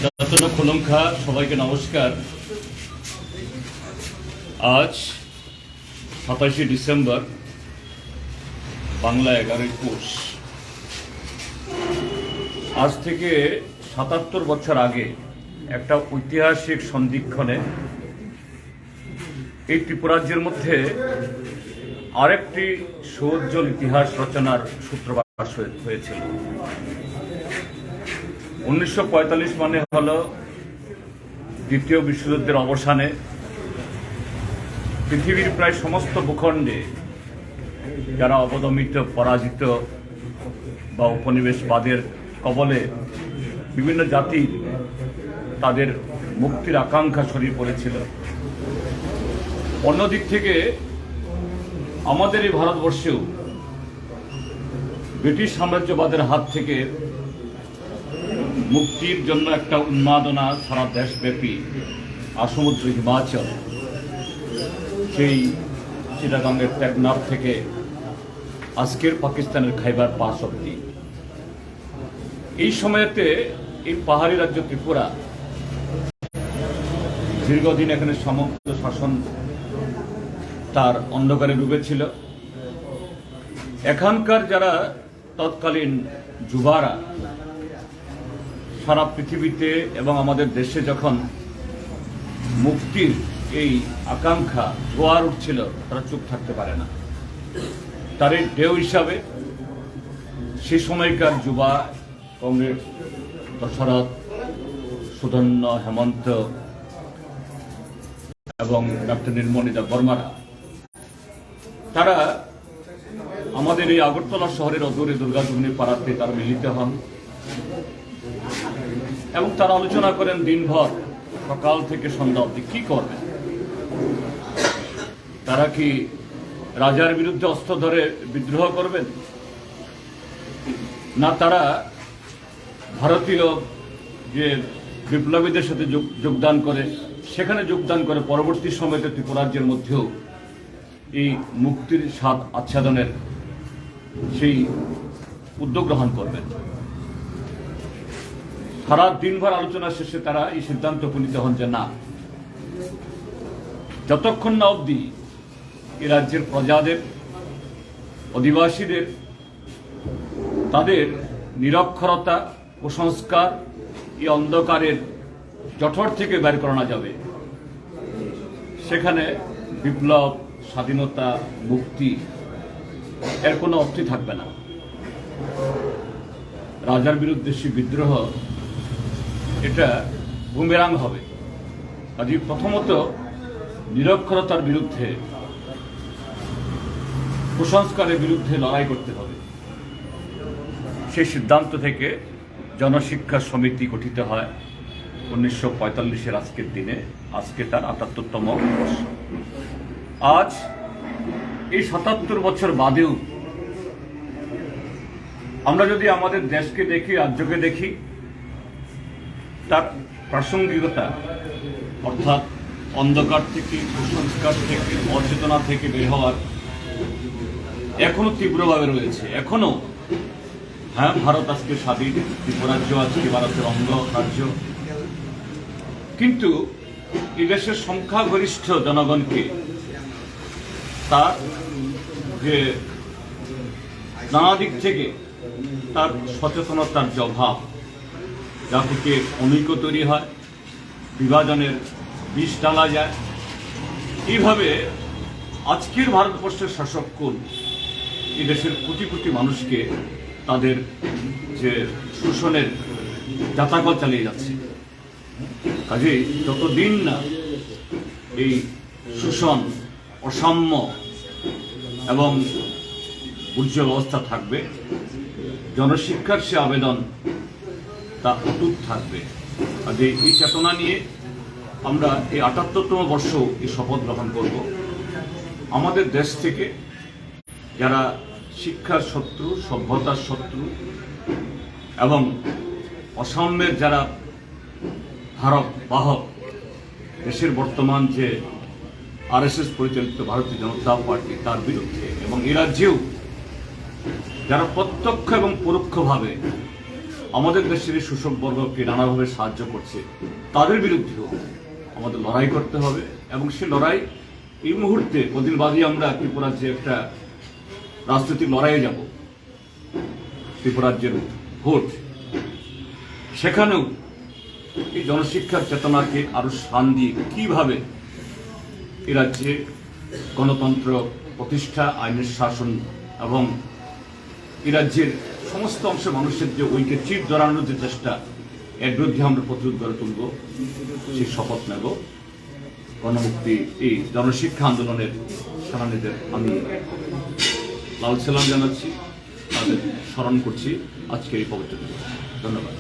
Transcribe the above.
যতন খোলঙ্খা সবাইকে নমস্কার। আজ 27শে ডিসেম্বর, বাংলা 11ই পৌষ। আজ থেকে 77 বছর আগে একটা ঐতিহাসিক সন্ধিক্ষণে এই ত্রিপুরাজ্যের মধ্যে আরেকটি সুউজ্জ্বল ইতিহাস রচনার সূত্রপাত হয়েছিল। 1945 মানে হল দ্বিতীয় বিশ্বযুদ্ধের অবসানে পৃথিবীর প্রায় সমস্ত ভূখণ্ডে যারা অবদমিত, পরাজিত বা উপনিবেশবাদের কবলে বিভিন্ন জাতি তাদের মুক্তির আকাঙ্ক্ষা ছড়িয়ে পড়েছিল। অন্যদিক থেকে আমাদের এই ভারতবর্ষেও ব্রিটিশ সাম্রাজ্যবাদের হাত থেকে মুক্তির জন্য একটা উন্মাদনা সারা দেশব্যাপী আসমুদ্র হিমাচল, সেই চিটাগাঙ্গের টেকনাফ থেকে আজকের পাকিস্তানের খাইবার পাস অব্দি। এই সময়তে এই পাহাড়ি রাজ্য ত্রিপুরা দীর্ঘদিন এখানে সমগ্র শাসন তার অন্ধকারে ডুবেছিল। এখানকার যারা তৎকালীন যুবারা সারা পৃথিবীতে এবং আমাদের দেশে যখন মুক্তির এই আকাঙ্ক্ষা জোয়ার উঠছিল, তারা চুপ থাকতে পারে না। তার এই ঢেউ হিসাবে সে সময়কার যুবা কংগ্রেস, দশরথ, সুধন্য, হেমন্ত এবং ডক্টর নির্মলিতা বর্মারা, তারা আমাদের এই আগরতলা শহরের অদূরে দুর্গাজুগনি পাড়াতে তারা মিলিত হন এবং তারা আলোচনা করেন দিনভর সকাল থেকে সন্ধ্যা অবধি কি করবেন। তারা কি রাজার বিরুদ্ধে অস্ত্র ধরে বিদ্রোহ করবেন, না তারা ভারতীয় যে বিপ্লবীদের সাথে যোগদান করে সেখানে যোগদান করে পরবর্তী সময়তে ত্রিপুরাজ্যের মধ্যেও এই মুক্তির স্বাদ আচ্ছাদনের সেই উদ্যোগ গ্রহণ করবেন। সারা দিনভর আলোচনা শেষে তারা এই সিদ্ধান্ত উপনীত হন যে না, যতক্ষণ না অবধি এই রাজ্যের প্রজাদের, অধিবাসীদের তাদের নিরক্ষরতা, কুসংস্কার, এই অন্ধকারের জঠর থেকে বের করানো যাবে, সেখানে বিপ্লব, স্বাধীনতা, মুক্তি এর কোনো অর্থই থাকবে না। রাজার বিরুদ্ধে সে বিদ্রোহ এটা বুমেরাং হবে। কাজে প্রথমত নিরক্ষরতার বিরুদ্ধে, কুসংস্কারের বিরুদ্ধে লড়াই করতে হবে। সেই সিদ্ধান্ত থেকে জনশিক্ষা সমিতি গঠিত হয় 1945-এর আজকের দিনে। আজকে তার 78তম বর্ষ। আজ এই 77 বছর বাদেও আমরা যদি আমাদের দেশকে দেখি, রাজ্যকে দেখি, তার প্রাসঙ্গিকতা অর্থাৎ অন্ধকার থেকে, কুসংস্কার থেকে, অচেতনা থেকে বের হওয়ার এখনো তীব্রভাবে রয়েছে। এখনো হ্যাঁ, ভারত আজকে স্বাধীন, ত্রিপুরাজ্য আজকে ভারতের অঙ্গ রাজ্য, কিন্তু এই দেশের সংখ্যাগরিষ্ঠ জনগণকে তার যে নানা দিক থেকে তার সচেতনতার যে অভাব, যা থেকে অনৈক্য তৈরি হয়, বিভাজনের বিষ ডালা যায়, এইভাবে আজকের ভারতবর্ষের শাসককুল এই দেশের কোটি কোটি মানুষকে তাদের যে শোষণের যাতাকল চালিয়ে যাচ্ছে। কাজেই যতদিন না এই শোষণ, অসাম্য এবং উজ্জ্বল অবস্থা থাকবে, জনশিক্ষার সে আবেদন তা অটুট থাকবে। কাজে এই চেতনা নিয়ে আমরা এই 78তম বর্ষ এই শপথ গ্রহণ করব। আমাদের দেশ থেকে যারা শিক্ষার শত্রু, সভ্যতার শত্রু এবং অসাম্যের যারা ধারক বাহক, দেশের বর্তমান যে আরএসএস পরিচালিত ভারতীয় জনতা পার্টি, তার বিরুদ্ধে, এবং এ রাজ্যেও যারা প্রত্যক্ষ এবং পরোক্ষভাবে আমাদের দেশের এই শোষক বর্গকে নানাভাবে সাহায্য করছে, তাদের বিরুদ্ধেও আমাদের লড়াই করতে হবে। এবং সে লড়াই এই মুহূর্তে কদিন বাদে আমরা ত্রিপুরার যে একটা রাজনৈতিক লড়াইয়ে যাব, ত্রিপুরার যে ভোট, সেখানেও এই জনশিক্ষার চেতনাকে আরো শান দিয়ে কিভাবে এ রাজ্যে গণতন্ত্র প্রতিষ্ঠা, আইনের শাসন এবং এ রাজ্যের সমস্ত অংশের মানুষের যে ঐক্যে চির ধরানোর যে চেষ্টা, এর বিরুদ্ধে আমরা প্রতিরোধ গড়ে তুলব, সেই শপথ নেব। গণমুক্তি এই জনশিক্ষা আন্দোলনের সেনানীদের আমি লাল সালাম জানাচ্ছি, তাদের স্মরণ করছি আজকের এই পবিত্র দিবস। ধন্যবাদ।